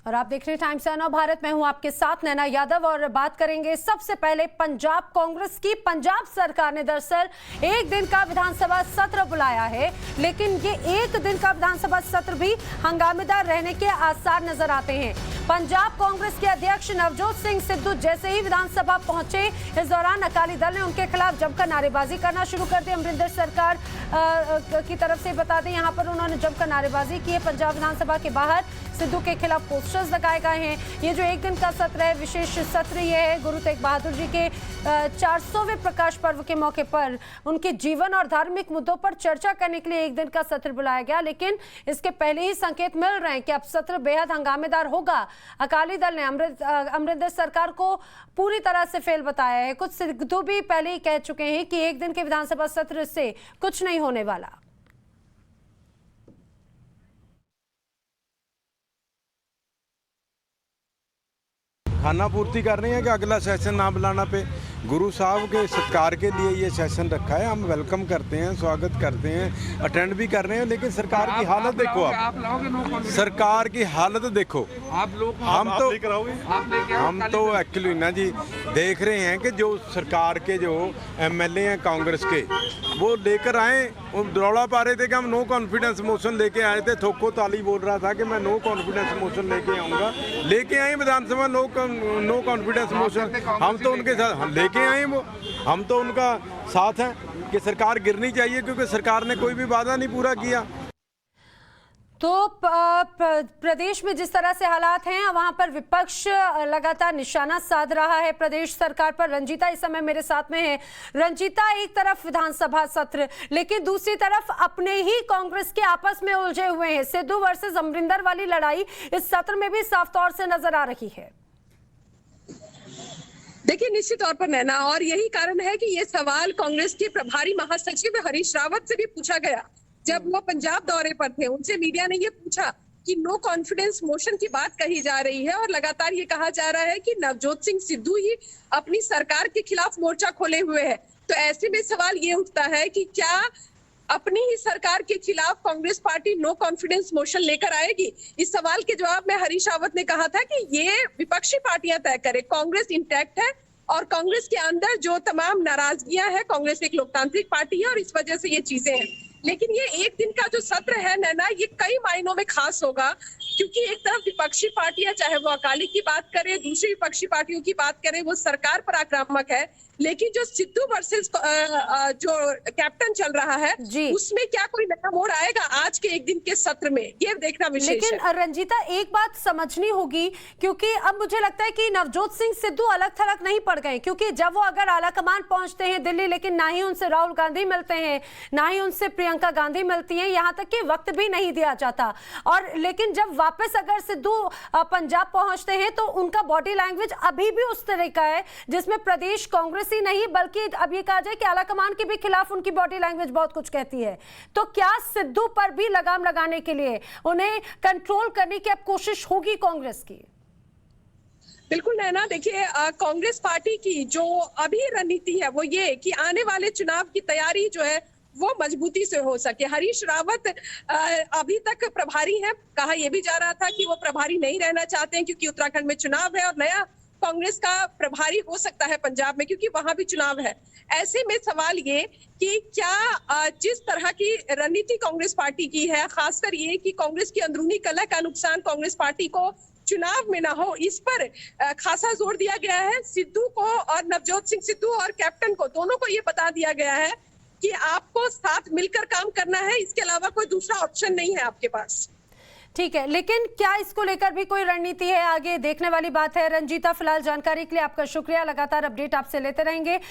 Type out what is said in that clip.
और आप देख रहे हैं टाइम्स नौ भारत। मैं हूं आपके साथ नैना यादव और बात करेंगे सबसे पहले पंजाब कांग्रेस की। पंजाब सरकार ने दरअसल एक दिन का विधानसभा सत्र बुलाया है, लेकिन ये एक दिन का विधानसभा सत्र भी हंगामेदार रहने के आसार नजर आते हैं। पंजाब कांग्रेस के अध्यक्ष नवजोत सिंह सिद्धू जैसे ही विधानसभा पहुंचे, इस दौरान अकाली दल ने उनके खिलाफ जमकर नारेबाजी करना शुरू कर दी। अमरिंदर सरकार की तरफ से बता दें, यहाँ पर उन्होंने जमकर नारेबाजी की है। पंजाब विधानसभा के बाहर सिद्धू के खिलाफ पोस्टर्स लगाए गए हैं। ये जो एक दिन का सत्र है, विशेष सत्र ये है गुरु तेग बहादुर जी के 400वें प्रकाश पर्व के मौके पर उनके जीवन और धार्मिक मुद्दों पर चर्चा करने के लिए एक दिन का सत्र बुलाया गया। लेकिन इसके पहले ही संकेत मिल रहे हैं कि अब सत्र बेहद हंगामेदार होगा। अकाली दल ने अमरिंदर सरकार को पूरी तरह से फेल बताया है। कुछ सिद्धू भी पहले ही कह चुके हैं कि एक दिन के विधानसभा सत्र से कुछ नहीं होने वाला। खाना पूर्ति कर रहे हैं कि अगला सेशन ना बुलाना पे। गुरु साहब के सत्कार के लिए ये सेशन रखा है, हम वेलकम करते हैं, स्वागत करते हैं, अटेंड भी कर रहे हैं। लेकिन सरकार की हालत देखो, आप सरकार की हालत देखो। आप लोग हम तो एक्चुअली ना जी देख रहे हैं कि जो सरकार के जो एमएलए हैं कांग्रेस के, वो लेकर आए, वो दौड़ा पा रहे थे कि हम नो कॉन्फिडेंस मोशन लेके आए थे। थोको ताली बोल रहा था कि मैं नो कॉन्फिडेंस मोशन लेके आऊँगा, लेके आए विधानसभा नो कॉन्फिडेंस मोशन। हम तो उनके साथ लेके आए, वो हम तो उनका साथ हैं कि सरकार गिरनी चाहिए, क्योंकि सरकार ने कोई भी वादा नहीं पूरा किया। तो प्रदेश में जिस तरह से हालात हैं, वहां पर विपक्ष लगातार निशाना साध रहा है प्रदेश सरकार पर। रंजीता इस समय मेरे साथ में है। रंजीता, एक तरफ विधानसभा सत्र, लेकिन दूसरी तरफ अपने ही कांग्रेस के आपस में उलझे हुए हैं। सिद्धू वर्सेस अमरिंदर वाली लड़ाई इस सत्र में भी साफ तौर से नजर आ रही है। देखिए, निश्चित तौर पर नैना, और यही कारण है कि ये सवाल कांग्रेस के प्रभारी महासचिव हरीश रावत से भी पूछा गया जब वो पंजाब दौरे पर थे। उनसे मीडिया ने ये पूछा कि नो कॉन्फिडेंस मोशन की बात कही जा रही है और लगातार ये कहा जा रहा है कि नवजोत सिंह सिद्धू ही अपनी सरकार के खिलाफ मोर्चा खोले हुए है। तो ऐसे में सवाल ये उठता है कि क्या अपनी ही सरकार के खिलाफ Congress party no confidence motion लेकर आएगी? इस सवाल के जवाब में हरीश रावत ने कहा था कि ये विपक्षी पार्टियां तय करे, कांग्रेस इंटैक्ट है और कांग्रेस के अंदर जो तमाम नाराजगियां हैं, कांग्रेस एक लोकतांत्रिक पार्टी है और इस वजह से ये चीजें हैं। लेकिन ये एक दिन का जो सत्र है नैना, ये कई मायनों में खास होगा, क्योंकि एक तरफ विपक्षी पार्टियां, चाहे वो अकाली की बात करें, दूसरी विपक्षी पार्टियों की बात करें, वो सरकार पर आक्रामक है। लेकिन जो सिद्धू वर्सेस जो कैप्टन चल रहा है, उसमें क्या कोई नया मोड़ आएगा आज के एक दिन के सत्र में, ये देखना विशेष है। लेकिन रंजीता, एक बात समझनी होगी, क्योंकि अब मुझे लगता है कि नवजोत सिंह सिद्धू अलग थलग नहीं पड़ गए। क्योंकि जब वो अगर आलाकमान पहुंचते हैं दिल्ली, लेकिन ना ही उनसे राहुल गांधी मिलते हैं, ना ही उनसे प्रियंका गांधी मिलती हैं, यहाँ तक कि वक्त भी नहीं दिया जाता। और लेकिन जब वापस अगर सिद्धू पंजाब पहुंचते हैं तो उनका बॉडी लैंग्वेज अभी भी उस तरह का है जिसमें प्रदेश कांग्रेस ही नहीं, बल्कि अब ये कहा जाए कि आलाकमान के भी खिलाफ उनकी बॉडी लैंग्वेज बहुत कुछ कहती है। तो क्या सिद्धू पर भी लगाम लगाने के लिए, उन्हें कंट्रोल करने की अब कोशिश होगी कांग्रेस की? बिल्कुल नैना, देखिए, कांग्रेस पार्टी की जो अभी रणनीति है वो ये कि आने वाले चुनाव की तैयारी जो है वो मजबूती से हो सके। हरीश रावत अभी तक प्रभारी हैं, कहा यह भी जा रहा था कि वो प्रभारी नहीं रहना चाहते हैं क्योंकि उत्तराखंड में चुनाव है और नया कांग्रेस का प्रभारी हो सकता है पंजाब में, क्योंकि वहां भी चुनाव है। ऐसे में सवाल ये कि क्या जिस तरह की रणनीति कांग्रेस पार्टी की है, खासकर ये कि कांग्रेस की अंदरूनी कलह का नुकसान कांग्रेस पार्टी को चुनाव में ना हो, इस पर खासा जोर दिया गया है। सिद्धू को और नवजोत सिंह सिद्धू और कैप्टन को, दोनों को ये बता दिया गया है कि आपको साथ मिलकर काम करना है, इसके अलावा कोई दूसरा ऑप्शन नहीं है आपके पास। ठीक है, लेकिन क्या इसको लेकर भी कोई रणनीति है? आगे देखने वाली बात है। रंजीता, फिलहाल जानकारी के लिए आपका शुक्रिया, लगातार अपडेट आपसे लेते रहेंगे।